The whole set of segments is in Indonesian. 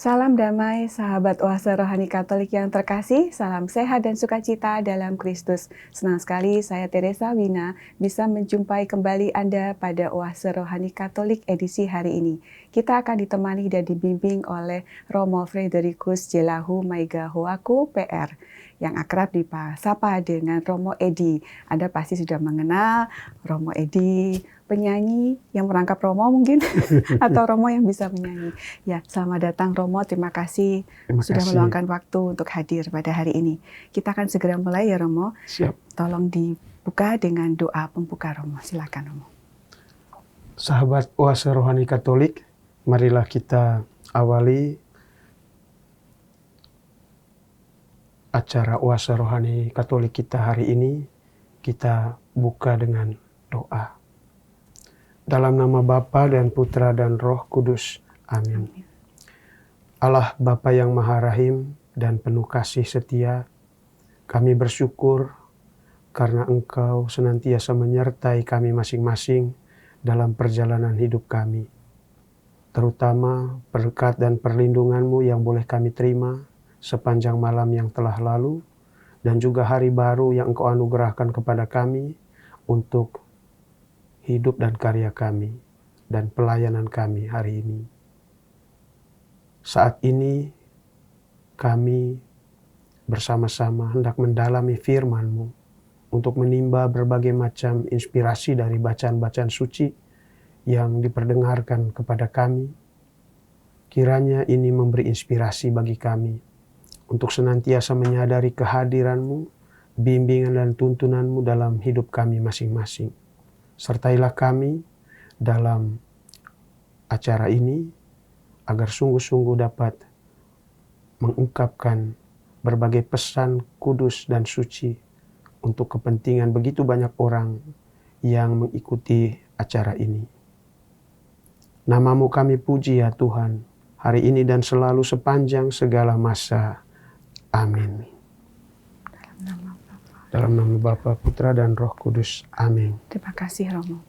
Salam damai, sahabat Oase Rohani Katolik yang terkasih, salam sehat dan sukacita dalam Kristus. Senang sekali saya Teresa Wina bisa menjumpai kembali Anda pada Oase Rohani Katolik edisi hari ini. Kita akan ditemani dan dibimbing oleh Romo Fredericus Jelahu Maigahoaku PR, yang akrab disapa dengan Romo Edi. Anda pasti sudah mengenal Romo Edi, penyanyi yang merangkap Romo mungkin, atau Romo yang bisa menyanyi. Ya, selamat datang Romo, terima kasih sudah meluangkan waktu untuk hadir pada hari ini. Kita akan segera mulai ya Romo. Siap. Tolong dibuka dengan doa pembuka Romo, silakan Romo. Sahabat Oase Rohani Katolik, marilah kita awali acara Oase Rohani Katolik kita hari ini. Kita buka dengan doa. Dalam nama Bapa dan Putra dan Roh Kudus. Amin. Allah Bapa yang Maha Rahim dan penuh kasih setia, kami bersyukur karena Engkau senantiasa menyertai kami masing-masing dalam perjalanan hidup kami. Terutama berkat dan perlindungan-Mu yang boleh kami terima sepanjang malam yang telah lalu, dan juga hari baru yang Engkau anugerahkan kepada kami untuk hidup dan karya kami dan pelayanan kami hari ini. Saat ini kami bersama-sama hendak mendalami firman-Mu untuk menimba berbagai macam inspirasi dari bacaan-bacaan suci yang diperdengarkan kepada kami. Kiranya ini memberi inspirasi bagi kami untuk senantiasa menyadari kehadiran-Mu, bimbingan dan tuntunan-Mu dalam hidup kami masing-masing. Sertailah kami dalam acara ini agar sungguh-sungguh dapat mengungkapkan berbagai pesan kudus dan suci untuk kepentingan begitu banyak orang yang mengikuti acara ini. Nama-Mu kami puji ya Tuhan, hari ini dan selalu sepanjang segala masa. Amin. Dalam nama Bapa, Putra, dan Roh Kudus. Amin. Terima kasih Romo.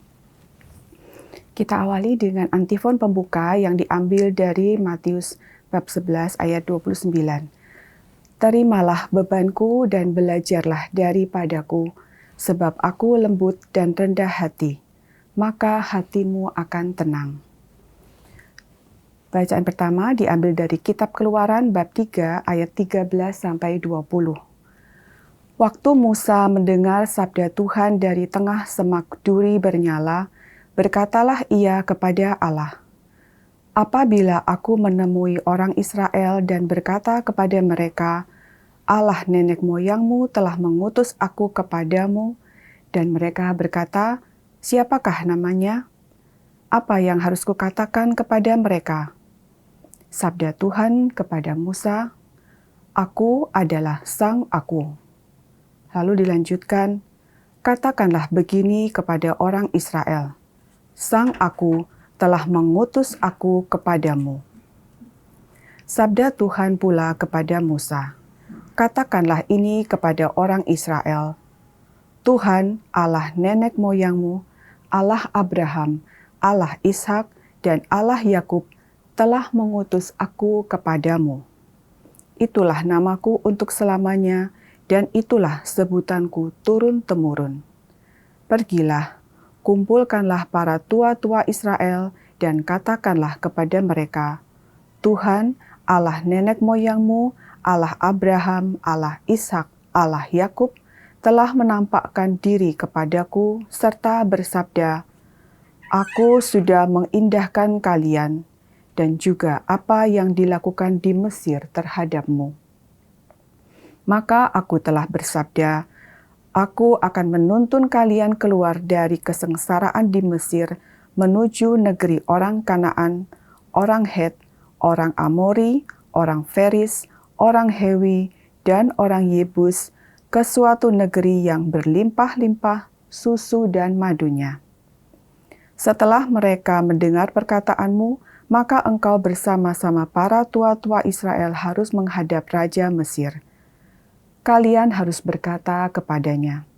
Kita awali dengan antifon pembuka yang diambil dari Matius bab 11 ayat 29. Terimalah bebanku dan belajarlah daripadaku, sebab aku lembut dan rendah hati, maka hatimu akan tenang. Bacaan pertama diambil dari Kitab Keluaran bab 3 ayat 13-20. Waktu Musa mendengar sabda Tuhan dari tengah semak duri bernyala, berkatalah ia kepada Allah, "Apabila aku menemui orang Israel dan berkata kepada mereka, Allah nenek moyangmu telah mengutus aku kepadamu, dan mereka berkata, siapakah namanya? Apa yang harus kukatakan kepada mereka?" Sabda Tuhan kepada Musa, "Aku adalah Sang Aku." Lalu dilanjutkan, "Katakanlah begini kepada orang Israel, Sang Aku telah mengutus aku kepadamu." Sabda Tuhan pula kepada Musa, "Katakanlah ini kepada orang Israel, Tuhan Allah nenek moyangmu, Allah Abraham, Allah Ishak, dan Allah Yakub telah mengutus aku kepadamu. Itulah namaku untuk selamanya, dan itulah sebutanku turun-temurun. Pergilah, kumpulkanlah para tua-tua Israel, dan katakanlah kepada mereka, Tuhan, Allah nenek moyangmu, Allah Abraham, Allah Ishak, Allah Yakub, telah menampakkan diri kepadaku, serta bersabda, Aku sudah mengindahkan kalian, dan juga apa yang dilakukan di Mesir terhadapmu. Maka aku telah bersabda, aku akan menuntun kalian keluar dari kesengsaraan di Mesir menuju negeri orang Kanaan, orang Het, orang Amori, orang Feris, orang Hewi, dan orang Yebus ke suatu negeri yang berlimpah-limpah susu dan madunya. Setelah mereka mendengar perkataanmu, maka engkau bersama-sama para tua-tua Israel harus menghadap Raja Mesir. Kalian harus berkata kepadanya,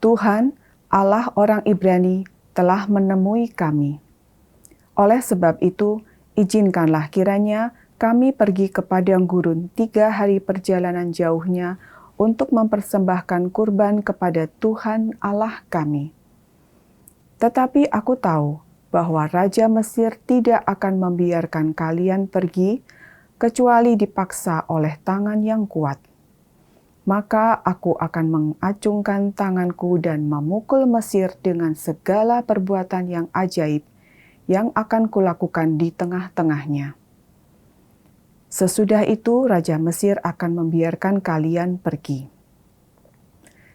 Tuhan, Allah orang Ibrani, telah menemui kami. Oleh sebab itu, izinkanlah kiranya kami pergi ke padang gurun 3 hari perjalanan jauhnya untuk mempersembahkan kurban kepada Tuhan Allah kami. Tetapi aku tahu bahwa Raja Mesir tidak akan membiarkan kalian pergi kecuali dipaksa oleh tangan yang kuat. Maka aku akan mengacungkan tanganku dan memukul Mesir dengan segala perbuatan yang ajaib yang akan kulakukan di tengah-tengahnya. Sesudah itu Raja Mesir akan membiarkan kalian pergi.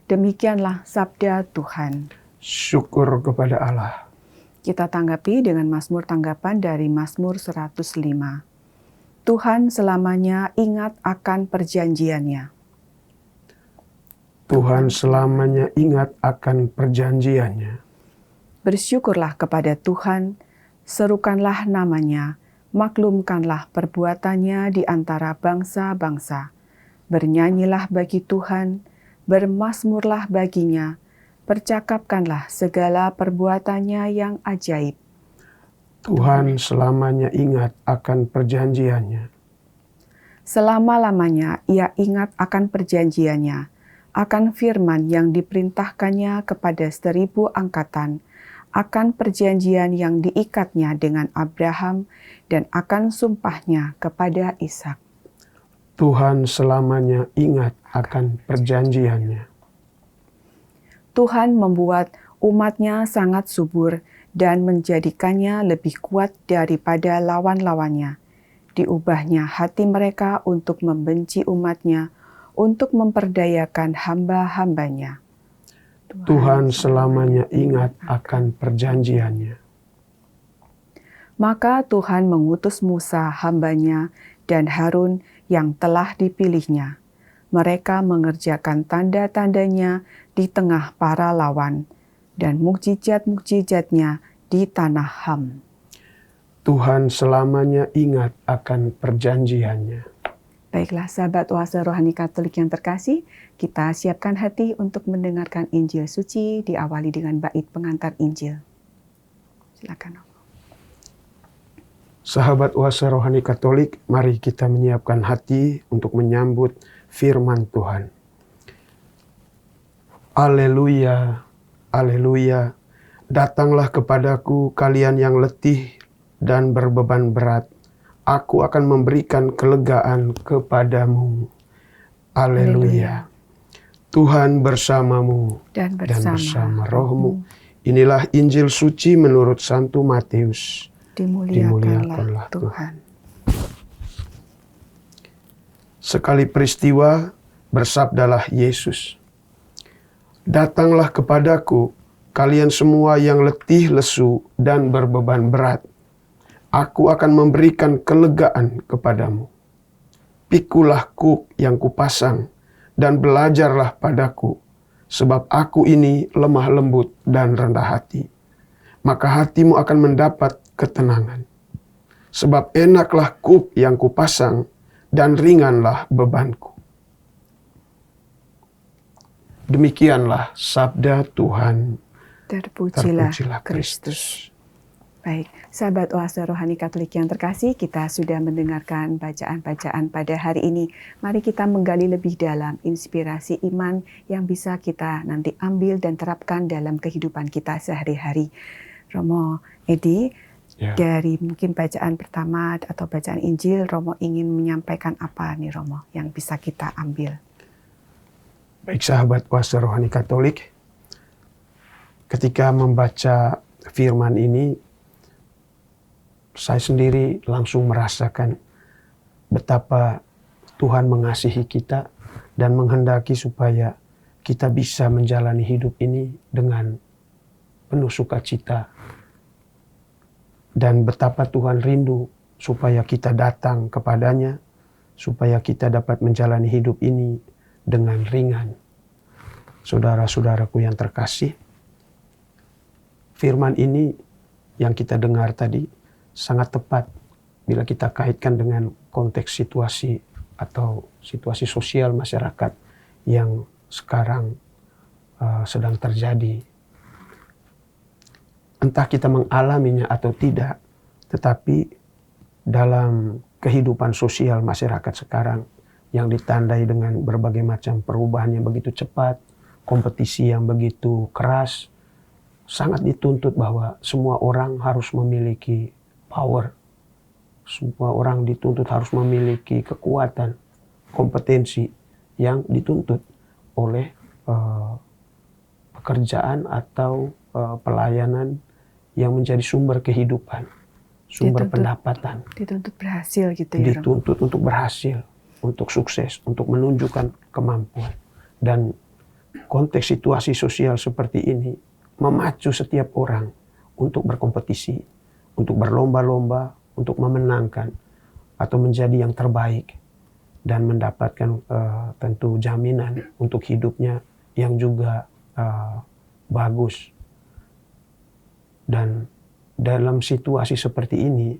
Demikianlah sabda Tuhan. Syukur kepada Allah. Kita tanggapi dengan Mazmur tanggapan dari Mazmur 105. Tuhan selamanya ingat akan perjanjiannya. Tuhan selamanya ingat akan perjanjiannya. Bersyukurlah kepada Tuhan, serukanlah namanya, maklumkanlah perbuatannya di antara bangsa-bangsa. Bernyanyilah bagi Tuhan, bermazmurlah baginya, percakapkanlah segala perbuatannya yang ajaib. Tuhan selamanya ingat akan perjanjiannya. Selama-lamanya ia ingat akan perjanjiannya, akan firman yang diperintahkannya kepada 1000 angkatan, akan perjanjian yang diikatnya dengan Abraham, dan akan sumpahnya kepada Ishak. Tuhan selamanya ingat akan perjanjiannya. Tuhan membuat umatnya sangat subur dan menjadikannya lebih kuat daripada lawan-lawannya. Diubahnya hati mereka untuk membenci umatnya, untuk memperdayakan hamba-hambanya. Tuhan selamanya ingat akan perjanjiannya. Maka Tuhan mengutus Musa hambanya dan Harun yang telah dipilihnya. Mereka mengerjakan tanda-tandanya di tengah para lawan dan mukjizat-mukjizatnya di tanah Ham. Tuhan selamanya ingat akan perjanjiannya. Baiklah sahabat Oase Rohani Katolik yang terkasih, kita siapkan hati untuk mendengarkan Injil suci diawali dengan bait pengantar Injil. Silakan. Sahabat Oase Rohani Katolik, mari kita menyiapkan hati untuk menyambut firman Tuhan. Haleluya, haleluya. Datanglah kepadaku kalian yang letih dan berbeban berat. Aku akan memberikan kelegaan kepadamu. Haleluya. Tuhan bersamamu Dan bersama rohmu. Inilah Injil suci menurut Santo Matius. Dimuliakanlah Tuhan. Sekali peristiwa, bersabdalah Yesus, "Datanglah kepadaku, kalian semua yang letih, lesu, dan berbeban berat. Aku akan memberikan kelegaan kepadamu. Pikulah kuk yang kupasang, dan belajarlah padaku, sebab aku ini lemah lembut dan rendah hati. Maka hatimu akan mendapat ketenangan. Sebab enaklah kuk yang kupasang, dan ringanlah bebanku." Demikianlah sabda Tuhan. Terpujilah Kristus. Baik, sahabat Oase Rohani Katolik yang terkasih, kita sudah mendengarkan bacaan-bacaan pada hari ini. Mari kita menggali lebih dalam inspirasi iman yang bisa kita nanti ambil dan terapkan dalam kehidupan kita sehari-hari. Romo Edi, dari mungkin bacaan pertama atau bacaan Injil, Romo ingin menyampaikan apa nih Romo yang bisa kita ambil? Baik sahabat Oase Rohani Katolik, ketika membaca firman ini, saya sendiri langsung merasakan betapa Tuhan mengasihi kita dan menghendaki supaya kita bisa menjalani hidup ini dengan penuh sukacita. Dan betapa Tuhan rindu supaya kita datang kepadanya, supaya kita dapat menjalani hidup ini dengan ringan. Saudara-saudaraku yang terkasih, firman ini yang kita dengar tadi sangat tepat bila kita kaitkan dengan konteks situasi atau situasi sosial masyarakat yang sekarang sedang terjadi. Entah kita mengalaminya atau tidak, tetapi dalam kehidupan sosial masyarakat sekarang yang ditandai dengan berbagai macam perubahan yang begitu cepat, kompetisi yang begitu keras, sangat dituntut bahwa semua orang harus memiliki power. Semua orang dituntut harus memiliki kekuatan, kompetensi yang dituntut oleh pekerjaan atau pelayanan yang menjadi sumber kehidupan, sumber pendapatan. Dituntut berhasil gitu ya. Dituntut untuk berhasil, untuk sukses, untuk menunjukkan kemampuan. Dan konteks situasi sosial seperti ini memacu setiap orang untuk berkompetisi, untuk berlomba-lomba, untuk memenangkan atau menjadi yang terbaik dan mendapatkan tentu jaminan untuk hidupnya yang juga bagus. Dan dalam situasi seperti ini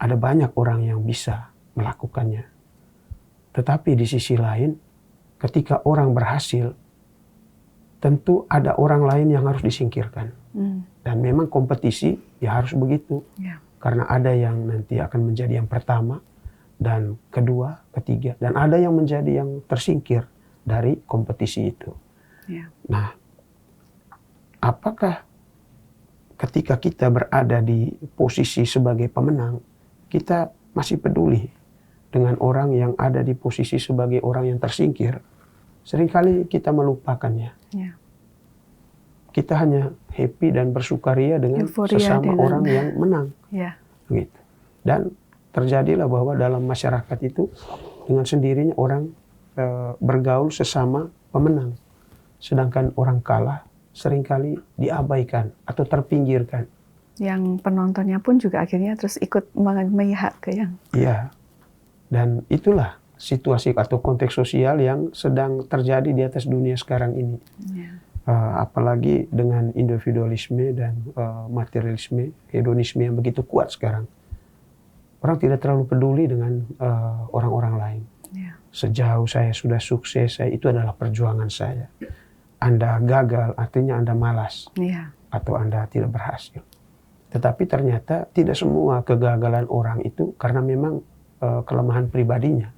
ada banyak orang yang bisa melakukannya. Tetapi di sisi lain, ketika orang berhasil, tentu ada orang lain yang harus disingkirkan. Dan memang kompetisi ya harus begitu. Karena ada yang nanti akan menjadi yang pertama, dan kedua, ketiga. Dan ada yang menjadi yang tersingkir dari kompetisi itu. Nah, apakah ketika kita berada di posisi sebagai pemenang, kita masih peduli dengan orang yang ada di posisi sebagai orang yang tersingkir? Seringkali kita melupakannya. Kita hanya happy dan bersukaria dengan sesama orang yang menang. Gitu. Dan terjadilah bahwa dalam masyarakat itu dengan sendirinya orang bergaul sesama pemenang. Sedangkan orang kalah seringkali diabaikan atau terpinggirkan. Yang penontonnya pun juga akhirnya terus ikut memihak ke yang... Iya. Dan itulah situasi atau konteks sosial yang sedang terjadi di atas dunia sekarang ini. Apalagi dengan individualisme dan materialisme, hedonisme yang begitu kuat sekarang. Orang tidak terlalu peduli dengan orang-orang lain. Sejauh saya sudah sukses, itu adalah perjuangan saya. Anda gagal, artinya Anda malas. Atau Anda tidak berhasil. Tetapi ternyata tidak semua kegagalan orang itu karena memang kelemahan pribadinya.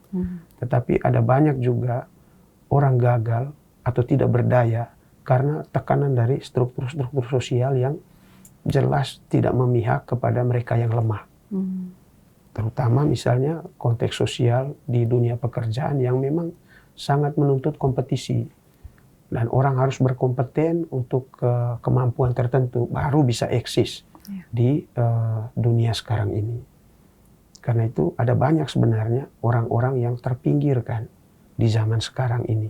Tetapi ada banyak juga orang gagal atau tidak berdaya karena tekanan dari struktur-struktur sosial yang jelas tidak memihak kepada mereka yang lemah. Terutama misalnya konteks sosial di dunia pekerjaan yang memang sangat menuntut kompetisi. Dan orang harus berkompeten untuk kemampuan tertentu baru bisa eksis di dunia sekarang ini. Karena itu ada banyak sebenarnya orang-orang yang terpinggirkan di zaman sekarang ini.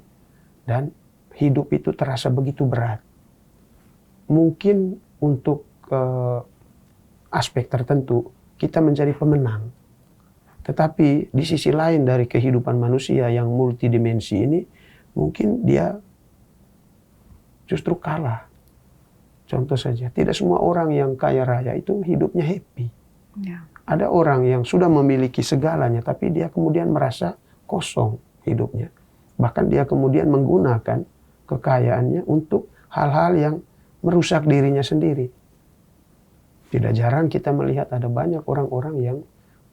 Dan hidup itu terasa begitu berat. Mungkin untuk aspek tertentu kita menjadi pemenang. Tetapi di sisi lain dari kehidupan manusia yang multidimensi ini, mungkin dia justru kalah. Contoh saja, tidak semua orang yang kaya raya itu hidupnya happy. Ada orang yang sudah memiliki segalanya, tapi dia kemudian merasa kosong hidupnya. Bahkan dia kemudian menggunakan kekayaannya untuk hal-hal yang merusak dirinya sendiri. Tidak jarang kita melihat ada banyak orang-orang yang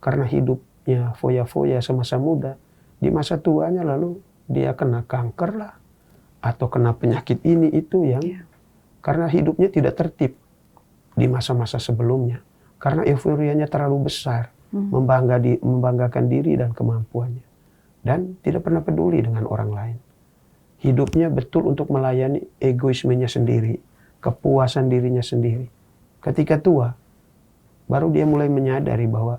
karena hidupnya foya-foya semasa muda, di masa tuanya lalu dia kena kanker lah, atau kena penyakit ini itu yang karena hidupnya tidak tertib di masa-masa sebelumnya. Karena euforianya terlalu besar, membanggakan diri dan kemampuannya. Dan tidak pernah peduli dengan orang lain. Hidupnya betul untuk melayani egoismenya sendiri, kepuasan dirinya sendiri. Ketika tua, baru dia mulai menyadari bahwa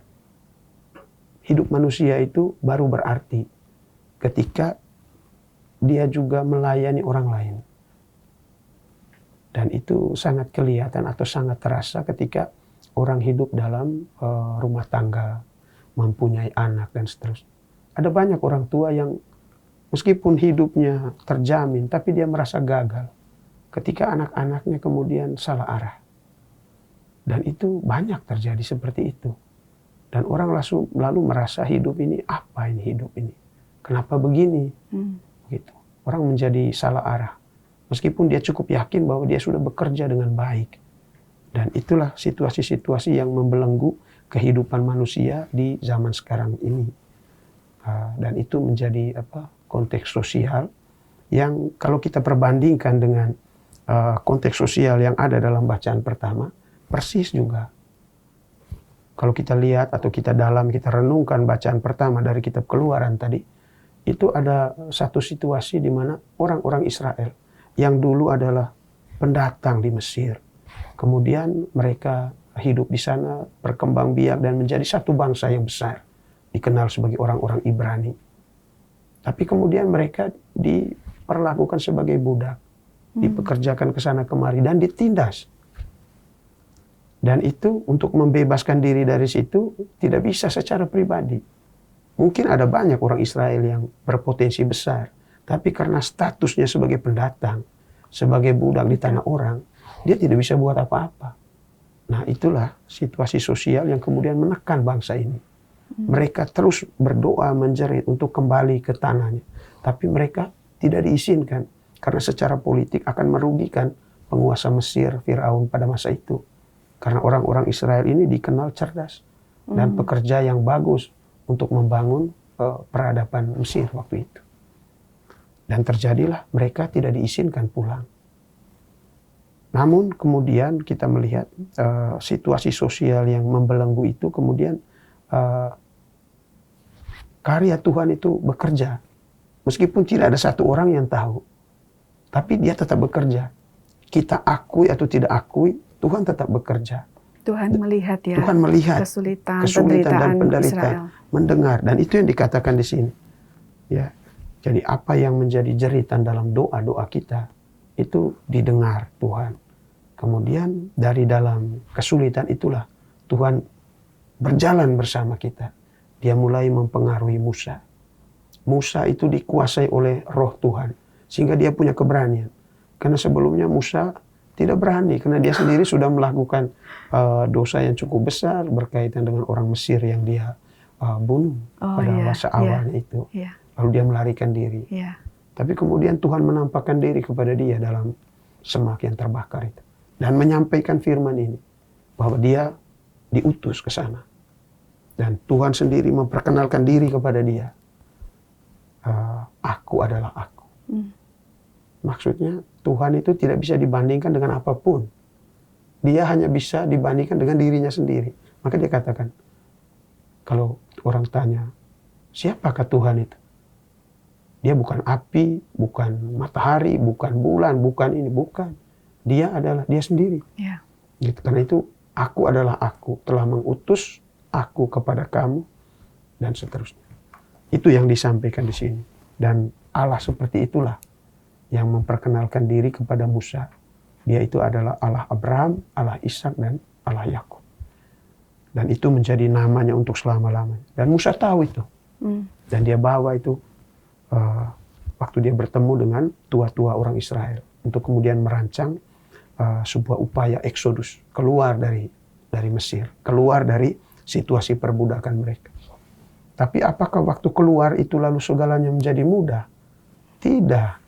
hidup manusia itu baru berarti ketika dia juga melayani orang lain. Dan itu sangat kelihatan atau sangat terasa ketika orang hidup dalam rumah tangga, mempunyai anak dan seterusnya. Ada banyak orang tua yang meskipun hidupnya terjamin, tapi dia merasa gagal ketika anak-anaknya kemudian salah arah. Dan itu banyak terjadi seperti itu. Dan orang lalu merasa hidup ini, apa ini hidup ini? Kenapa begini? Gitu. Orang menjadi salah arah. Meskipun dia cukup yakin bahwa dia sudah bekerja dengan baik. Dan itulah situasi-situasi yang membelenggu kehidupan manusia di zaman sekarang ini. Dan itu menjadi konteks sosial yang kalau kita perbandingkan dengan konteks sosial yang ada dalam bacaan pertama, persis juga. Kalau kita lihat atau kita renungkan bacaan pertama dari kitab Keluaran tadi, itu ada satu situasi di mana orang-orang Israel yang dulu adalah pendatang di Mesir. Kemudian mereka hidup di sana, berkembang biak dan menjadi satu bangsa yang besar, dikenal sebagai orang-orang Ibrani. Tapi kemudian mereka diperlakukan sebagai budak, dipekerjakan ke sana kemari dan ditindas. Dan itu untuk membebaskan diri dari situ tidak bisa secara pribadi. Mungkin ada banyak orang Israel yang berpotensi besar, tapi karena statusnya sebagai pendatang, sebagai budak di tanah orang, dia tidak bisa buat apa-apa. Nah, itulah situasi sosial yang kemudian menekan bangsa ini. Mereka terus berdoa menjerit untuk kembali ke tanahnya, tapi mereka tidak diizinkan karena secara politik akan merugikan penguasa Mesir, Firaun pada masa itu. Karena orang-orang Israel ini dikenal cerdas dan pekerja yang bagus untuk membangun peradaban Mesir waktu itu. Dan terjadilah mereka tidak diizinkan pulang. Namun kemudian kita melihat situasi sosial yang membelenggu itu, kemudian karya Tuhan itu bekerja. Meskipun tidak ada satu orang yang tahu, tapi dia tetap bekerja. Kita akui atau tidak akui, Tuhan tetap bekerja. Tuhan melihat ya, Tuhan melihat kesulitan dan penderitaan, Israel. mendengar, dan itu yang dikatakan di sini. Ya, jadi apa yang menjadi jeritan dalam doa-doa kita itu didengar Tuhan. Kemudian dari dalam kesulitan itulah Tuhan berjalan bersama kita. Dia mulai mempengaruhi Musa. Musa itu dikuasai oleh Roh Tuhan sehingga dia punya keberanian. Karena sebelumnya Musa tidak berani karena dia sendiri sudah melakukan dosa yang cukup besar berkaitan dengan orang Mesir yang dia bunuh pada masa awalnya itu. Lalu dia melarikan diri. Tapi kemudian Tuhan menampakkan diri kepada dia dalam semak yang terbakar itu dan menyampaikan firman ini bahwa dia diutus ke sana dan Tuhan sendiri memperkenalkan diri kepada dia. Aku adalah aku. Maksudnya Tuhan itu tidak bisa dibandingkan dengan apapun. Dia hanya bisa dibandingkan dengan dirinya sendiri. Maka dia katakan, kalau orang tanya, siapakah Tuhan itu? Dia bukan api, bukan matahari, bukan bulan, bukan ini, bukan. Dia adalah dia sendiri. Gitu. Karena itu, aku adalah aku, telah mengutus aku kepada kamu, dan seterusnya. Itu yang disampaikan di sini. Dan Allah seperti itulah yang memperkenalkan diri kepada Musa. Dia itu adalah Allah Abraham, Allah Ishak, dan Allah Yakub. Dan itu menjadi namanya untuk selama-lamanya. Dan Musa tahu itu. Dan dia bawa itu waktu dia bertemu dengan tua-tua orang Israel. Untuk kemudian merancang sebuah upaya eksodus. Keluar dari Mesir. Keluar dari situasi perbudakan mereka. Tapi apakah waktu keluar itu lalu segalanya menjadi mudah? Tidak.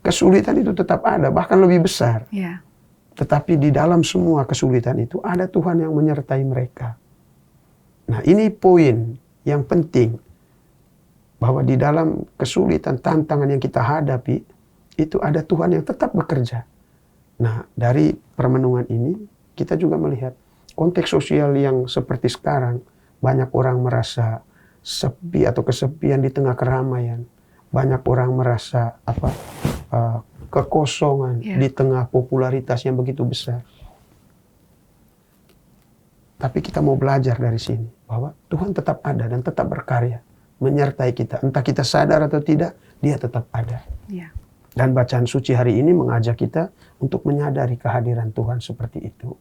Kesulitan itu tetap ada, bahkan lebih besar. Tetapi di dalam semua kesulitan itu ada Tuhan yang menyertai mereka. Nah, ini poin yang penting. Bahwa di dalam kesulitan, tantangan yang kita hadapi, itu ada Tuhan yang tetap bekerja. Nah, dari permenungan ini, kita juga melihat konteks sosial yang seperti sekarang, banyak orang merasa sepi atau kesepian di tengah keramaian. Banyak orang merasa kekosongan di tengah popularitas yang begitu besar. Tapi kita mau belajar dari sini bahwa Tuhan tetap ada dan tetap berkarya, menyertai kita. Entah kita sadar atau tidak, Dia tetap ada. Dan bacaan suci hari ini mengajak kita untuk menyadari kehadiran Tuhan seperti itu,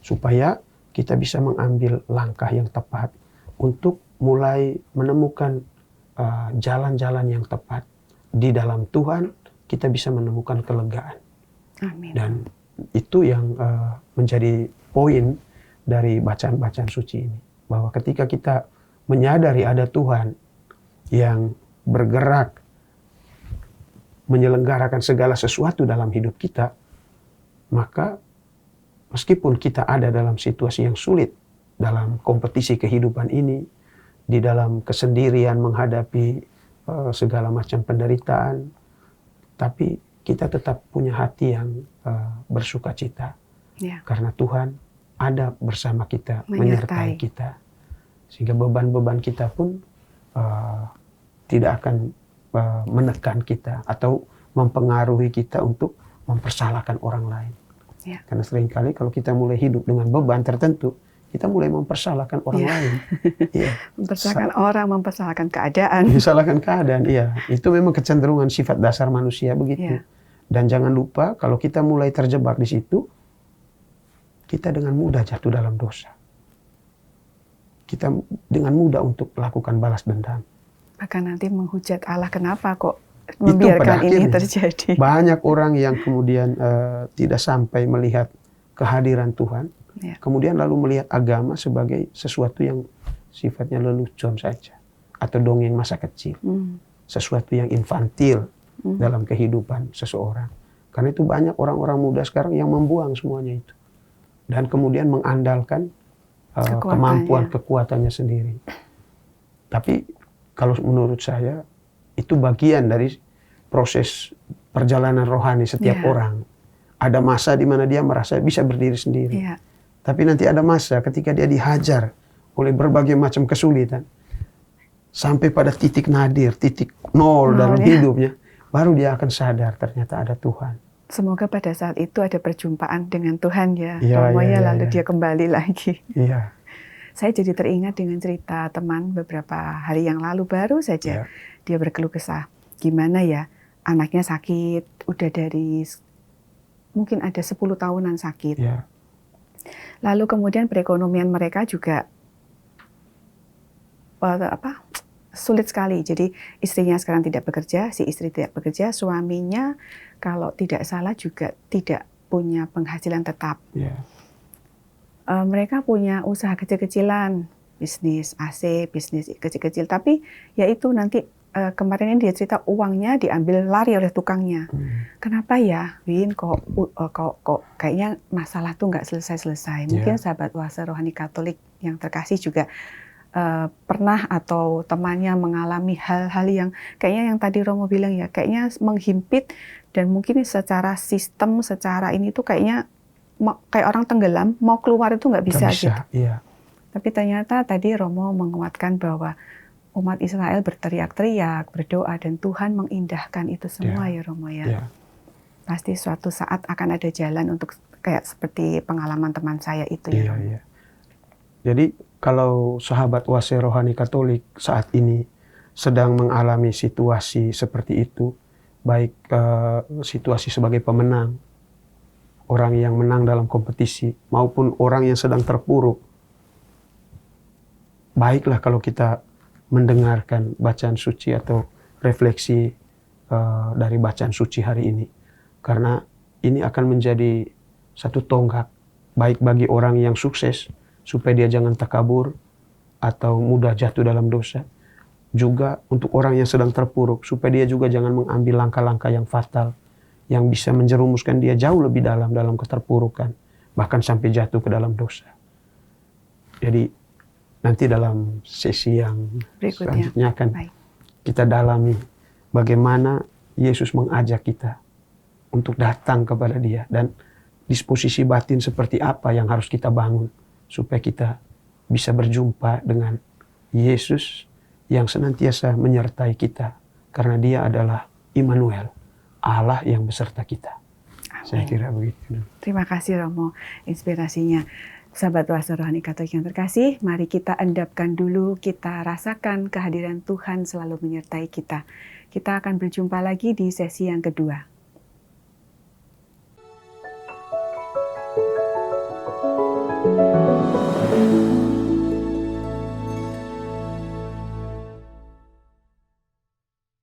supaya kita bisa mengambil langkah yang tepat untuk mulai menemukan jalan-jalan yang tepat. Di dalam Tuhan kita bisa menemukan kelegaan. Amin. Dan itu yang menjadi poin dari bacaan-bacaan suci ini. Bahwa ketika kita menyadari ada Tuhan yang bergerak menyelenggarakan segala sesuatu dalam hidup kita, maka meskipun kita ada dalam situasi yang sulit dalam kompetisi kehidupan ini, di dalam kesendirian menghadapi segala macam penderitaan, tapi kita tetap punya hati yang bersuka cita. Ya. Karena Tuhan ada bersama kita, menyertai kita. Sehingga beban-beban kita pun tidak akan menekan kita atau mempengaruhi kita untuk mempersalahkan orang lain. Ya. Karena seringkali kalau kita mulai hidup dengan beban tertentu, kita mulai mempersalahkan orang lain. Ya. Mempersalahkan orang, mempersalahkan keadaan. Mempersalahkan keadaan, iya. Itu memang kecenderungan sifat dasar manusia begitu. Ya. Dan jangan lupa kalau kita mulai terjebak di situ, kita dengan mudah jatuh dalam dosa. Kita dengan mudah untuk melakukan balas dendam. Bahkan nanti menghujat Allah, kenapa kok membiarkan ini terjadi. Banyak orang yang kemudian tidak sampai melihat kehadiran Tuhan, ya. Kemudian lalu melihat agama sebagai sesuatu yang sifatnya lelucon saja, atau dongeng masa kecil, sesuatu yang infantil dalam kehidupan seseorang. Karena itu banyak orang-orang muda sekarang yang membuang semuanya itu, dan kemudian mengandalkan kemampuan kekuatannya sendiri. Tapi kalau menurut saya, itu bagian dari proses perjalanan rohani setiap orang. Ada masa di mana dia merasa bisa berdiri sendiri. Ya. Tapi nanti ada masa ketika dia dihajar oleh berbagai macam kesulitan. Sampai pada titik nadir, titik nol dalam hidupnya. Baru dia akan sadar ternyata ada Tuhan. Semoga pada saat itu ada perjumpaan dengan Tuhan ya. Lalu dia kembali lagi. Iya. Saya jadi teringat dengan cerita teman beberapa hari yang lalu, baru saja dia berkeluh kesah. Gimana ya, anaknya sakit, udah dari mungkin ada 10 tahunan sakit. Ya. Lalu kemudian perekonomian mereka juga sulit sekali. Jadi istrinya sekarang tidak bekerja, si istri tidak bekerja, suaminya kalau tidak salah juga tidak punya penghasilan tetap. Ya. Mereka punya usaha kecil-kecilan, bisnis AC, bisnis kecil-kecil. Tapi ya itu nanti kemarin ini dia cerita uangnya diambil lari oleh tukangnya. Kenapa ya, Win? Kok kayaknya masalah tuh nggak selesai-selesai. Mungkin sahabat Oase Rohani Katolik yang terkasih juga pernah atau temannya mengalami hal-hal yang kayaknya yang tadi Romo bilang ya, kayaknya menghimpit dan mungkin secara sistem, secara ini tuh kayaknya kayak orang tenggelam, mau keluar itu nggak bisa gitu. Iya. Tapi ternyata tadi Romo menguatkan bahwa umat Israel berteriak-teriak, berdoa, dan Tuhan mengindahkan itu semua ya Romo ya. Ya. Pasti suatu saat akan ada jalan untuk kayak seperti pengalaman teman saya itu ya Romo. Iya. Jadi kalau sahabat Oase Rohani Katolik saat ini sedang mengalami situasi seperti itu, baik situasi sebagai pemenang, orang yang menang dalam kompetisi, maupun orang yang sedang terpuruk. Baiklah kalau kita mendengarkan bacaan suci atau refleksi dari bacaan suci hari ini. Karena ini akan menjadi satu tonggak, baik bagi orang yang sukses, supaya dia jangan takabur atau mudah jatuh dalam dosa. Juga untuk orang yang sedang terpuruk, supaya dia juga jangan mengambil langkah-langkah yang fatal, yang bisa menjerumuskan dia jauh lebih dalam keterpurukan, bahkan sampai jatuh ke dalam dosa. Jadi nanti dalam sesi yang selanjutnya akan kita dalami bagaimana Yesus mengajak kita untuk datang kepada Dia, dan disposisi batin seperti apa yang harus kita bangun supaya kita bisa berjumpa dengan Yesus yang senantiasa menyertai kita, karena Dia adalah Immanuel, Allah yang beserta kita. Amin. Saya kira begitu. Terima kasih Romo inspirasinya. Sahabat Oase Rohani Katolik yang terkasih, mari kita endapkan dulu, kita rasakan kehadiran Tuhan selalu menyertai kita. Kita akan berjumpa lagi di sesi yang kedua.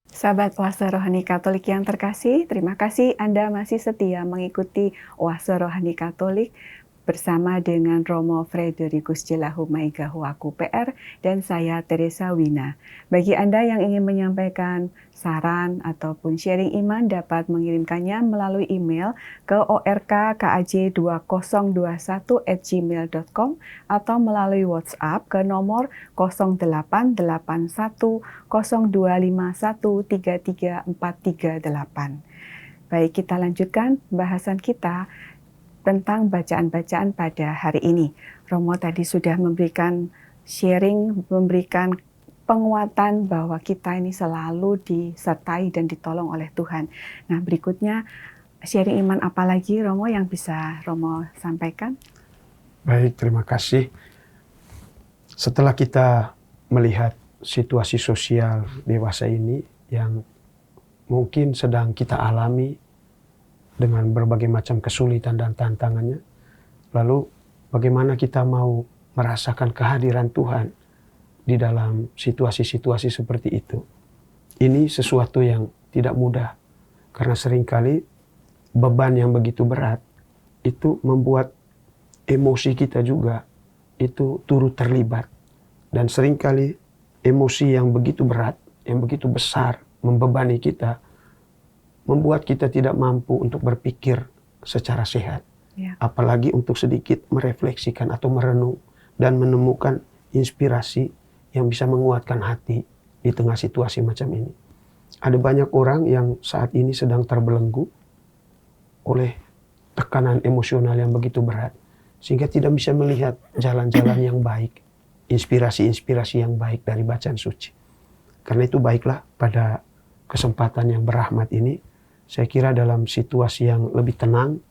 Sahabat Oase Rohani Katolik yang terkasih, terima kasih Anda masih setia mengikuti Oase Rohani Katolik bersama dengan Romo Frederikus Jelahu Maigahuaku PR dan saya Teresa Wina. Bagi Anda yang ingin menyampaikan saran ataupun sharing iman dapat mengirimkannya melalui email ke orkaj2021@gmail.com atau melalui WhatsApp ke nomor 088102513348. Baik, kita lanjutkan bahasan kita tentang bacaan-bacaan pada hari ini. Romo tadi sudah memberikan sharing, memberikan penguatan bahwa kita ini selalu disertai dan ditolong oleh Tuhan. Nah, berikutnya sharing iman apa lagi Romo yang bisa Romo sampaikan? Baik, terima kasih. Setelah kita melihat situasi sosial dewasa ini yang mungkin sedang kita alami dengan berbagai macam kesulitan dan tantangannya, lalu bagaimana kita mau merasakan kehadiran Tuhan di dalam situasi-situasi seperti itu. Ini sesuatu yang tidak mudah, karena seringkali beban yang begitu berat itu membuat emosi kita juga itu turut terlibat. Dan seringkali emosi yang begitu berat, yang begitu besar, membebani kita, membuat kita tidak mampu untuk berpikir secara sehat. Ya. Apalagi untuk sedikit merefleksikan atau merenung dan menemukan inspirasi yang bisa menguatkan hati di tengah situasi macam ini. Ada banyak orang yang saat ini sedang terbelenggu oleh tekanan emosional yang begitu berat, sehingga tidak bisa melihat jalan-jalan yang baik, inspirasi-inspirasi yang baik dari bacaan suci. Karena itu baiklah pada kesempatan yang berahmat ini, saya kira dalam situasi yang lebih tenang,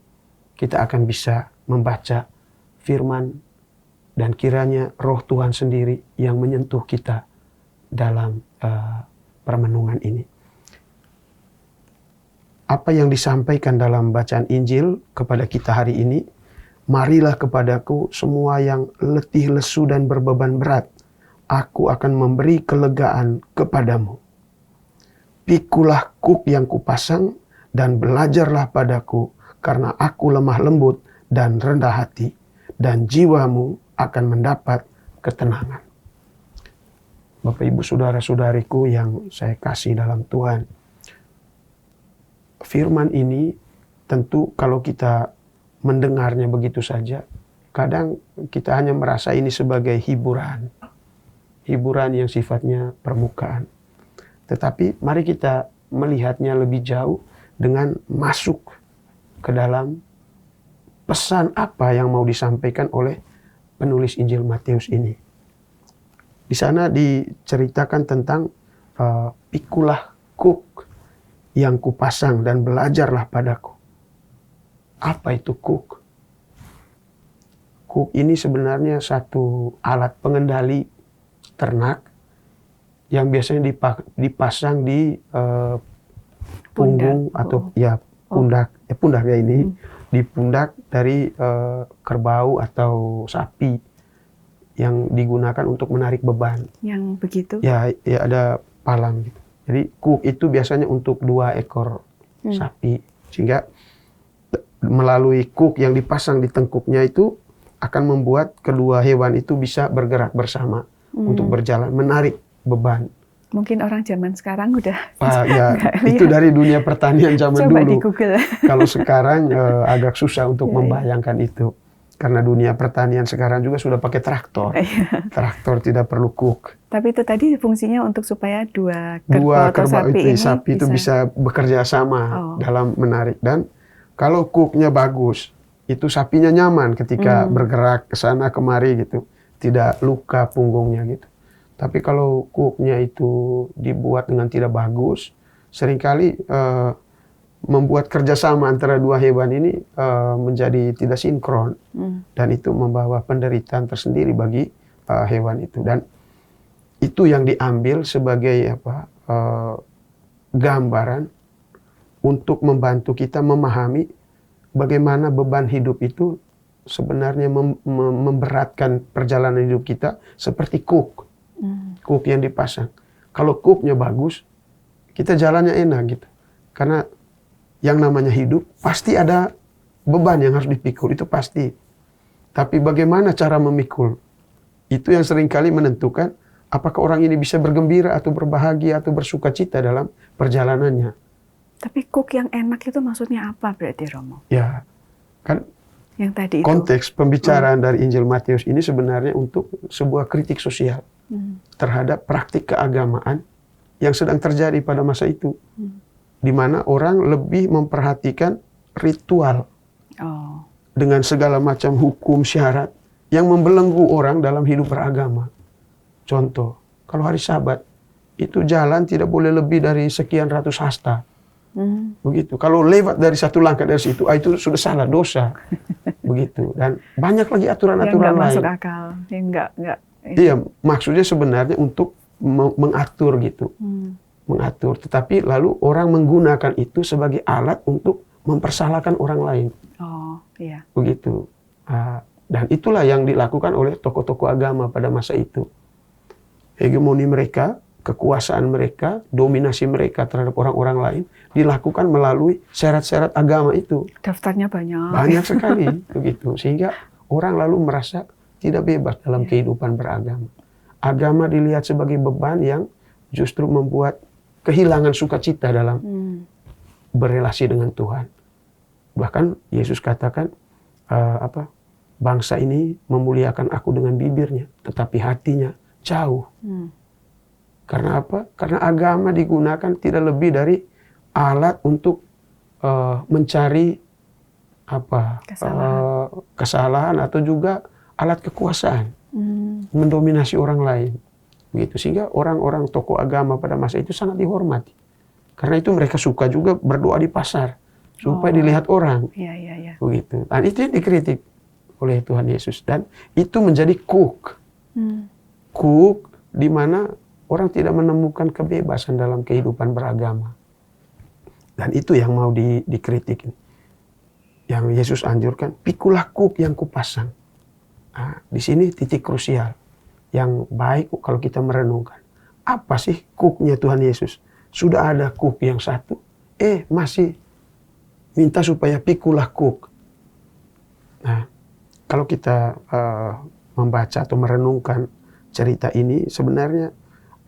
kita akan bisa membaca firman dan kiranya roh Tuhan sendiri yang menyentuh kita dalam permenungan ini. Apa yang disampaikan dalam bacaan Injil kepada kita hari ini, marilah kepadaku semua yang letih lesu dan berbeban berat, aku akan memberi kelegaan kepadamu. Pikulah kuk yang kupasang dan belajarlah padaku, karena aku lemah lembut dan rendah hati, dan jiwamu akan mendapat ketenangan. Bapak Ibu saudara-saudariku yang saya kasih dalam Tuhan, firman ini tentu kalau kita mendengarnya begitu saja, kadang kita hanya merasa ini sebagai hiburan yang sifatnya permukaan. Tetapi mari kita melihatnya lebih jauh dengan masuk ke dalam pesan apa yang mau disampaikan oleh penulis Injil Matius ini. Di sana diceritakan tentang pikulah kuk yang kupasang dan belajarlah padaku. Apa itu kuk? Kuk ini sebenarnya satu alat pengendali ternak yang biasanya dipasang di punggung atau pundak ya ini di pundak dari kerbau atau sapi yang digunakan untuk menarik beban. Yang begitu? Ya ada palang gitu. Jadi kuk itu biasanya untuk 2 ekor sapi, sehingga melalui kuk yang dipasang di tengkuknya itu akan membuat kedua hewan itu bisa bergerak bersama untuk berjalan, menarik beban. Mungkin orang zaman sekarang udah ya itu dari dunia pertanian zaman coba dulu. Di Google. Kalau sekarang agak susah untuk membayangkan itu. Karena dunia pertanian sekarang juga sudah pakai traktor. Traktor tidak perlu kuk. Tapi itu tadi fungsinya untuk supaya dua kerbau atau sapi itu bisa bekerja sama dalam menarik. Dan kalau kuknya bagus, itu sapinya nyaman ketika bergerak ke sana kemari gitu. Tidak luka punggungnya gitu. Tapi kalau kuknya itu dibuat dengan tidak bagus, seringkali membuat kerjasama antara dua hewan ini menjadi tidak sinkron. Dan itu membawa penderitaan tersendiri bagi hewan itu. Dan itu yang diambil sebagai gambaran untuk membantu kita memahami bagaimana beban hidup itu sebenarnya memberatkan perjalanan hidup kita seperti kuk. Kuk yang dipasang. Kalau kuknya bagus, kita jalannya enak gitu. Karena yang namanya hidup pasti ada beban yang harus dipikul, itu pasti. Tapi bagaimana cara memikul? Itu yang seringkali menentukan apakah orang ini bisa bergembira atau berbahagia atau bersuka cita dalam perjalanannya. Tapi cook yang enak itu maksudnya apa berarti, Romo? Ya, kan Yang tadi itu. konteks pembicaraan dari Injil Matius ini sebenarnya untuk sebuah kritik sosial terhadap praktik keagamaan yang sedang terjadi pada masa itu. Di mana orang lebih memperhatikan ritual Oh. dengan segala macam hukum syarat yang membelenggu orang dalam hidup beragama. Contoh, kalau hari Sabat, itu jalan tidak boleh lebih dari sekian ratus hasta. Begitu. Kalau lewat dari satu langkah dari situ, itu sudah salah, dosa. Begitu. Dan banyak lagi aturan-aturan Yang nggak lain. masuk akal. Yang nggak. Iya, maksudnya sebenarnya untuk mengatur gitu. Mengatur. Tetapi lalu orang menggunakan itu sebagai alat untuk mempersalahkan orang lain. Oh, iya. Begitu. Dan itulah yang dilakukan oleh tokoh-tokoh agama pada masa itu. Hegemoni mereka, kekuasaan mereka, dominasi mereka terhadap orang-orang lain dilakukan melalui syarat-syarat agama itu. Daftarnya banyak. Banyak sekali begitu. Sehingga orang lalu merasa tidak bebas dalam kehidupan beragama. Agama dilihat sebagai beban yang justru membuat kehilangan sukacita dalam berelasi dengan Tuhan. Bahkan Yesus katakan bangsa ini memuliakan aku dengan bibirnya, tetapi hatinya jauh. Karena apa? Karena agama digunakan tidak lebih dari alat untuk mencari kesalahan atau juga alat kekuasaan, mendominasi orang lain. Begitu. Sehingga orang-orang tokoh agama pada masa itu sangat dihormati. Karena itu mereka suka juga berdoa di pasar supaya dilihat orang. Iya. Begitu. Dan itu yang dikritik oleh Tuhan Yesus, dan itu menjadi cook di mana orang tidak menemukan kebebasan dalam kehidupan beragama. Dan itu yang mau dikritik. Yang Yesus anjurkan, pikulah cook yang kupasang. Nah, di sini titik krusial yang baik kalau kita merenungkan. Apa sih cooknya Tuhan Yesus? Sudah ada cook yang satu, masih minta supaya pikulah cook. Nah, kalau kita membaca atau merenungkan cerita ini, sebenarnya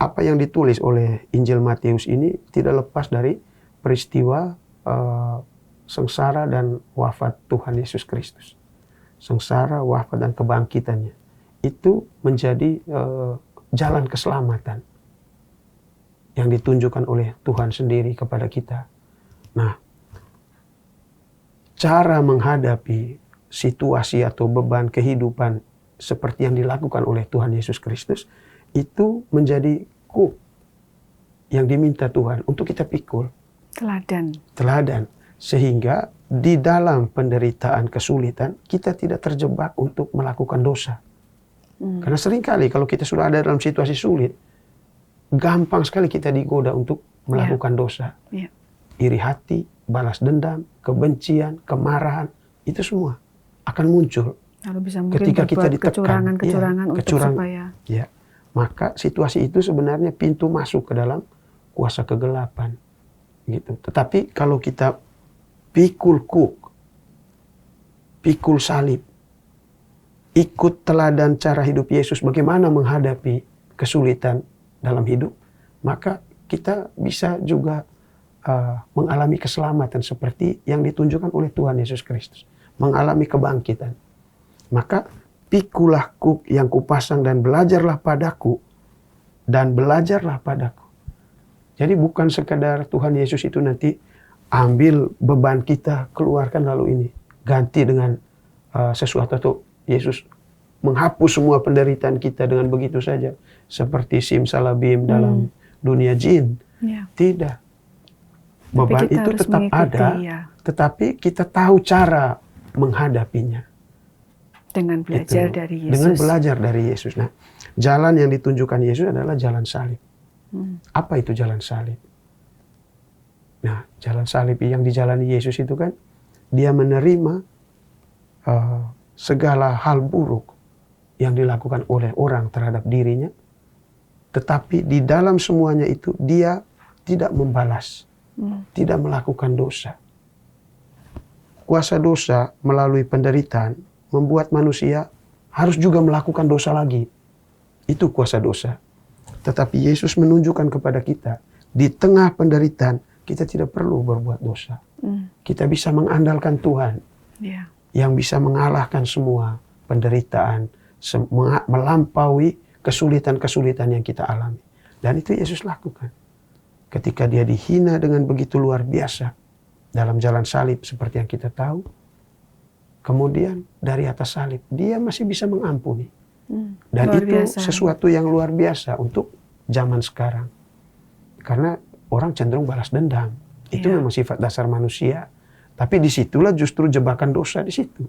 apa yang ditulis oleh Injil Matius ini tidak lepas dari peristiwa sengsara dan wafat Tuhan Yesus Kristus. Sengsara, wafat, dan kebangkitannya. Itu menjadi jalan keselamatan yang ditunjukkan oleh Tuhan sendiri kepada kita. Nah, cara menghadapi situasi atau beban kehidupan seperti yang dilakukan oleh Tuhan Yesus Kristus itu menjadi cook yang diminta Tuhan untuk kita pikul. Teladan. Sehingga di dalam penderitaan kesulitan kita tidak terjebak untuk melakukan dosa. Karena seringkali kalau kita sudah ada dalam situasi sulit, gampang sekali kita digoda untuk melakukan dosa. Iri hati, balas dendam, kebencian, kemarahan, itu semua akan muncul. Lalu bisa mungkin ketika kita ditekan. Kecurangan untuk supaya. Ya, maka situasi itu sebenarnya pintu masuk ke dalam kuasa kegelapan. Gitu. Tetapi kalau kita pikul cook, pikul salib, ikut teladan cara hidup Yesus bagaimana menghadapi kesulitan dalam hidup, maka kita bisa juga mengalami keselamatan seperti yang ditunjukkan oleh Tuhan Yesus Kristus, mengalami kebangkitan. Maka pikulah cook yang kupasang dan belajarlah padaku, Jadi bukan sekadar Tuhan Yesus itu nanti ambil beban kita, keluarkan lalu ini ganti dengan sesuatu, atau Yesus menghapus semua penderitaan kita dengan begitu saja seperti simsalabim dalam dunia jin. Tidak, beban itu tetap ada, tetapi kita tahu cara menghadapinya dengan belajar dari Yesus. Dengan belajar dari Yesus. Nah, jalan yang ditunjukkan Yesus adalah jalan salib. Apa itu jalan salib? Nah, jalan salib yang dijalani Yesus itu kan, dia menerima segala hal buruk yang dilakukan oleh orang terhadap dirinya, tetapi di dalam semuanya itu dia tidak membalas, tidak melakukan dosa. Kuasa dosa melalui penderitaan membuat manusia harus juga melakukan dosa lagi. Itu kuasa dosa. Tetapi Yesus menunjukkan kepada kita, di tengah penderitaan, kita tidak perlu berbuat dosa. Kita bisa mengandalkan Tuhan yang bisa mengalahkan semua penderitaan, melampaui kesulitan-kesulitan yang kita alami. Dan itu Yesus lakukan. Ketika dia dihina dengan begitu luar biasa dalam jalan salib seperti yang kita tahu, kemudian dari atas salib dia masih bisa mengampuni. Dan itu sesuatu yang luar biasa untuk zaman sekarang. Karena orang cenderung balas dendam. Itu memang sifat dasar manusia. Tapi disitulah justru jebakan dosa di situ.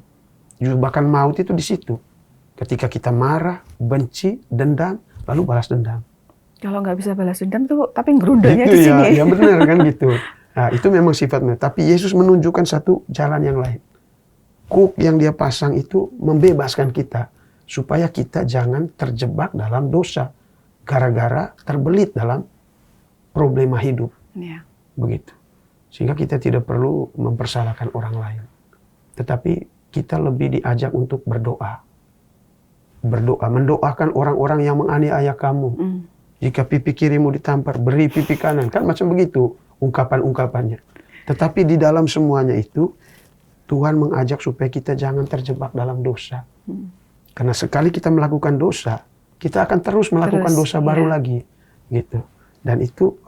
Jebakan maut itu di situ. Ketika kita marah, benci, dendam, lalu balas dendam. Kalau nggak bisa balas dendam tuh, tapi ngerundanya di sini. Ya benar kan gitu. Nah, itu memang sifatnya. Tapi Yesus menunjukkan satu jalan yang lain. Kuk yang dia pasang itu membebaskan kita. Supaya kita jangan terjebak dalam dosa. Gara-gara terbelit dalam problema hidup. Begitu. Sehingga kita tidak perlu mempersalahkan orang lain. Tetapi kita lebih diajak untuk berdoa. Berdoa. Mendoakan orang-orang yang menganiaya kamu. Jika pipi kirimu ditampar, beri pipi kanan. Kan macam begitu ungkapan-ungkapannya. Tetapi di dalam semuanya itu, Tuhan mengajak supaya kita jangan terjebak dalam dosa. Karena sekali kita melakukan dosa, kita akan terus melakukan dosa baru lagi. Gitu. Dan itu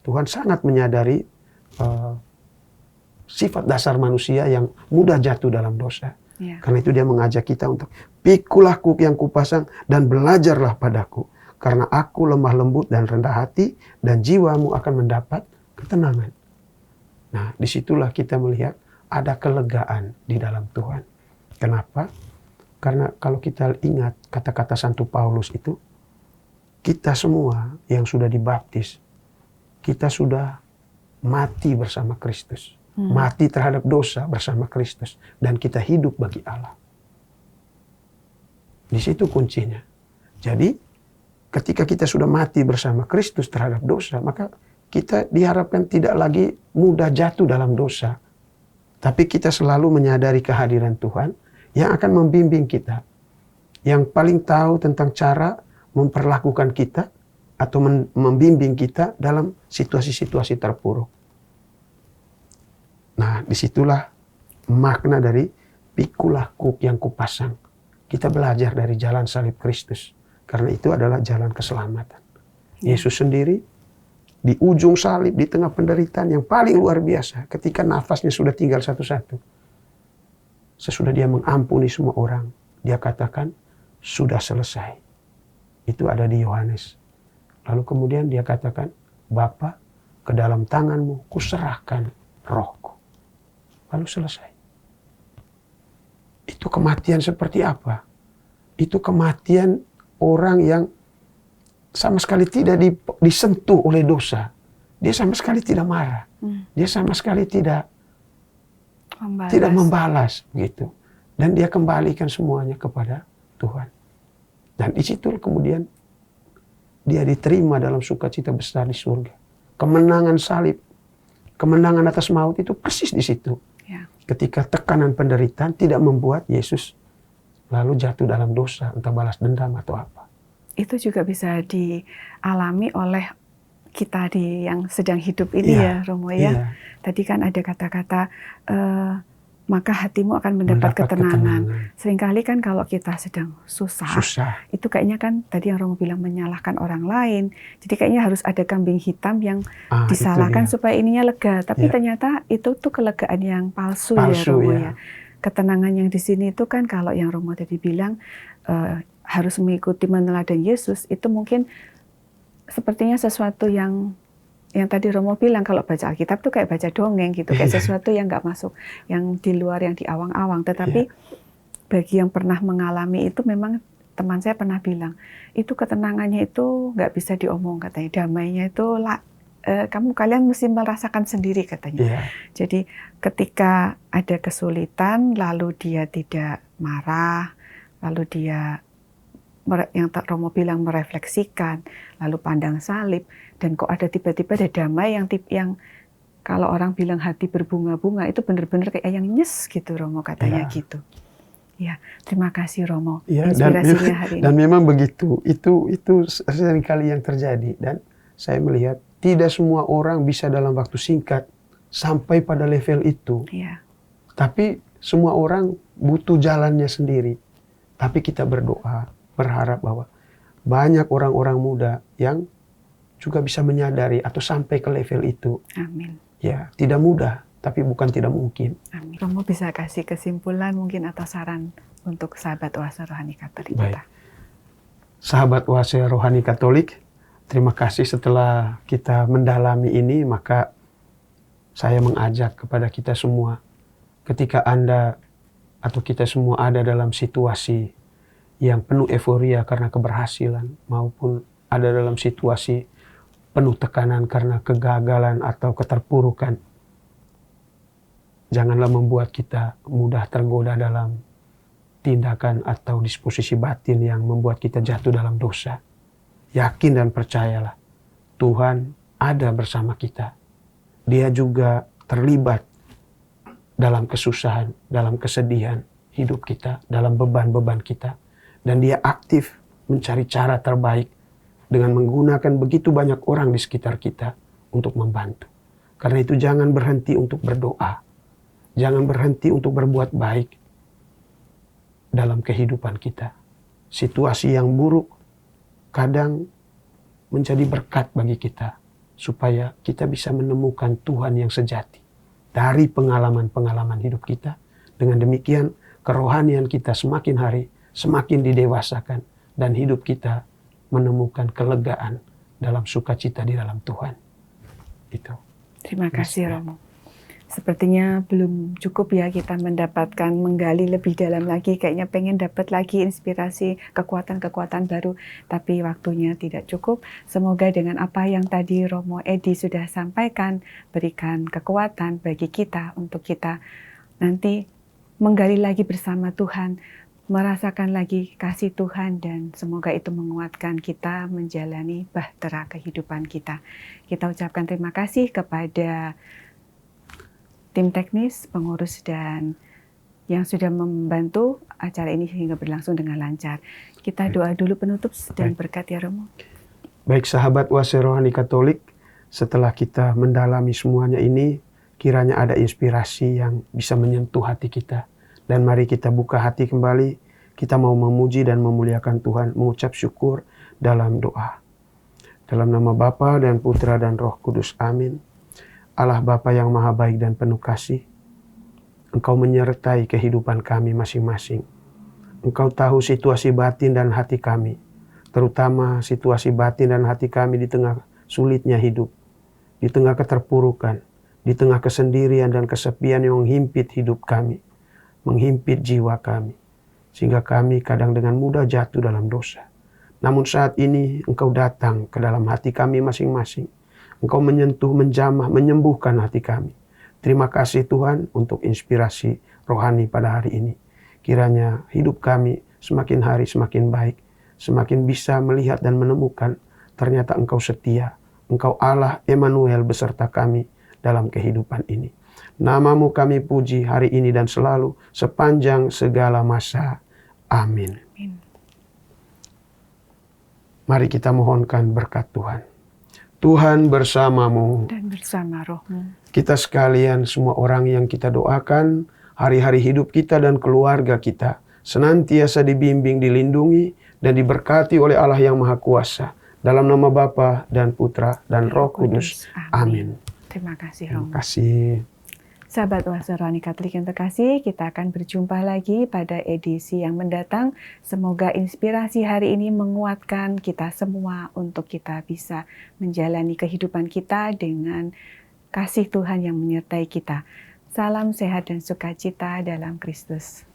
Tuhan sangat menyadari sifat dasar manusia yang mudah jatuh dalam dosa. Karena itu dia mengajak kita untuk pikulah kuk yang kupasang dan belajarlah padaku. Karena aku lemah lembut dan rendah hati, dan jiwamu akan mendapat ketenangan. Nah, disitulah kita melihat ada kelegaan di dalam Tuhan. Kenapa? Karena kalau kita ingat kata-kata Santo Paulus itu, kita semua yang sudah dibaptis, kita sudah mati bersama Kristus. Mati terhadap dosa bersama Kristus. Dan kita hidup bagi Allah. Di situ kuncinya. Jadi, ketika kita sudah mati bersama Kristus terhadap dosa, maka kita diharapkan tidak lagi mudah jatuh dalam dosa. Tapi kita selalu menyadari kehadiran Tuhan yang akan membimbing kita. Yang paling tahu tentang cara memperlakukan kita atau membimbing kita dalam situasi-situasi terpuruk. Nah, disitulah makna dari pikulah kuk yang kupasang. Kita belajar dari jalan salib Kristus. Karena itu adalah jalan keselamatan. Yesus sendiri di ujung salib, di tengah penderitaan yang paling luar biasa. Ketika nafasnya sudah tinggal satu-satu. Sesudah dia mengampuni semua orang. Dia katakan, sudah selesai. Itu ada di Yohanes. Lalu kemudian dia katakan, Bapa, ke dalam tanganmu kuserahkan rohku. Lalu selesai. Itu kematian seperti apa? Itu kematian orang yang sama sekali tidak disentuh oleh dosa. Dia sama sekali tidak marah. Dia sama sekali tidak membalas gitu. Dan dia kembalikan semuanya kepada Tuhan. Dan di situ kemudian dia diterima dalam sukacita besar di surga. Kemenangan salib, kemenangan atas maut itu persis di situ. Ketika tekanan penderitaan tidak membuat Yesus lalu jatuh dalam dosa, entah balas dendam atau apa. Itu juga bisa dialami oleh kita yang sedang hidup ini ya Romo ya. Tadi kan ada kata-kata maka hatimu akan mendapat ketenangan. Seringkali kan kalau kita sedang susah, itu kayaknya kan tadi yang Romo bilang menyalahkan orang lain. Jadi kayaknya harus ada kambing hitam yang disalahkan supaya ininya lega. Tapi ternyata itu tuh kelegaan yang palsu ya Romo ya. Ketenangan yang di sini itu kan kalau yang Romo tadi bilang harus mengikuti meneladani Yesus, itu mungkin sepertinya sesuatu yang tadi Romo bilang kalau baca Alkitab tuh kayak baca dongeng gitu, kayak sesuatu yang nggak masuk, yang di luar, yang di awang-awang. Tetapi bagi yang pernah mengalami itu memang teman saya pernah bilang, itu ketenangannya itu nggak bisa diomong katanya, damainya itu kalian mesti merasakan sendiri katanya. Jadi ketika ada kesulitan, lalu dia tidak marah, lalu dia yang Romo bilang merefleksikan, lalu pandang salib, dan kok ada tiba-tiba ada damai yang kalau orang bilang hati berbunga-bunga, itu benar-benar kayak yang nyes gitu Romo katanya gitu. Ya, terima kasih Romo. Ya, Inspirasinya hari ini. dan memang begitu. Itu seringkali yang terjadi, dan saya melihat tidak semua orang bisa dalam waktu singkat sampai pada level itu. Ya, Tapi semua orang butuh jalannya sendiri. Tapi kita berdoa, berharap bahwa banyak orang-orang muda yang juga bisa menyadari atau sampai ke level itu. amin. Ya, tidak mudah, tapi bukan tidak mungkin. Amin. Romo bisa kasih kesimpulan mungkin atau saran untuk sahabat Oase Rohani Katolik Baik. kita. Sahabat Oase Rohani Katolik, terima kasih setelah kita mendalami ini, maka saya mengajak kepada kita semua, ketika Anda atau kita semua ada dalam situasi yang penuh euforia karena keberhasilan, maupun ada dalam situasi penuh tekanan karena kegagalan atau keterpurukan, janganlah membuat kita mudah tergoda dalam tindakan atau disposisi batin yang membuat kita jatuh dalam dosa. Yakin dan percayalah, Tuhan ada bersama kita. Dia juga terlibat dalam kesusahan, dalam kesedihan hidup kita, dalam beban-beban kita. Dan dia aktif mencari cara terbaik dengan menggunakan begitu banyak orang di sekitar kita untuk membantu. Karena itu jangan berhenti untuk berdoa. Jangan berhenti untuk berbuat baik dalam kehidupan kita. Situasi yang buruk kadang menjadi berkat bagi kita, supaya kita bisa menemukan Tuhan yang sejati dari pengalaman-pengalaman hidup kita. Dengan demikian, kerohanian kita semakin hari semakin didewasakan, dan hidup kita menemukan kelegaan dalam sukacita di dalam Tuhan. Itu. Terima kasih Romo. Sepertinya belum cukup ya kita mendapatkan, menggali lebih dalam lagi. Kayaknya pengen dapat lagi inspirasi, kekuatan-kekuatan baru. Tapi waktunya tidak cukup. Semoga dengan apa yang tadi Romo Edi sudah sampaikan, berikan kekuatan bagi kita untuk kita nanti menggali lagi bersama Tuhan, merasakan lagi kasih Tuhan, dan semoga itu menguatkan kita menjalani bahtera kehidupan kita. Kita ucapkan terima kasih kepada tim teknis, pengurus, dan yang sudah membantu acara ini sehingga berlangsung dengan lancar. Kita doa dulu penutup dan berkat ya Romo. Baik sahabat Oase Rohani Katolik, setelah kita mendalami semuanya ini, kiranya ada inspirasi yang bisa menyentuh hati kita. Dan mari kita buka hati kembali, kita mau memuji dan memuliakan Tuhan, mengucap syukur dalam doa. Dalam nama Bapa dan Putra dan Roh Kudus, amin. Allah Bapa yang maha baik dan penuh kasih, Engkau menyertai kehidupan kami masing-masing. Engkau tahu situasi batin dan hati kami, terutama situasi batin dan hati kami di tengah sulitnya hidup, di tengah keterpurukan, di tengah kesendirian dan kesepian yang menghimpit hidup kami, menghimpit jiwa kami, sehingga kami kadang dengan mudah jatuh dalam dosa. Namun saat ini Engkau datang ke dalam hati kami masing-masing. Engkau menyentuh, menjamah, menyembuhkan hati kami. Terima kasih Tuhan untuk inspirasi rohani pada hari ini. Kiranya hidup kami semakin hari semakin baik, semakin bisa melihat dan menemukan ternyata Engkau setia. Engkau Allah Emmanuel beserta kami dalam kehidupan ini. Namamu kami puji hari ini dan selalu sepanjang segala masa. Amin. Mari kita mohonkan berkat Tuhan. Tuhan bersamamu. Dan bersama rohmu. Kita sekalian, semua orang yang kita doakan, hari-hari hidup kita dan keluarga kita senantiasa dibimbing, dilindungi, dan diberkati oleh Allah yang Maha Kuasa. Dalam nama Bapa dan Putra dan Roh Kudus. Amin. Terima kasih Terima Romo. kasih. Sahabat Oase Rohani Katolik yang terkasih, kita akan berjumpa lagi pada edisi yang mendatang. Semoga inspirasi hari ini menguatkan kita semua untuk kita bisa menjalani kehidupan kita dengan kasih Tuhan yang menyertai kita. Salam sehat dan sukacita dalam Kristus.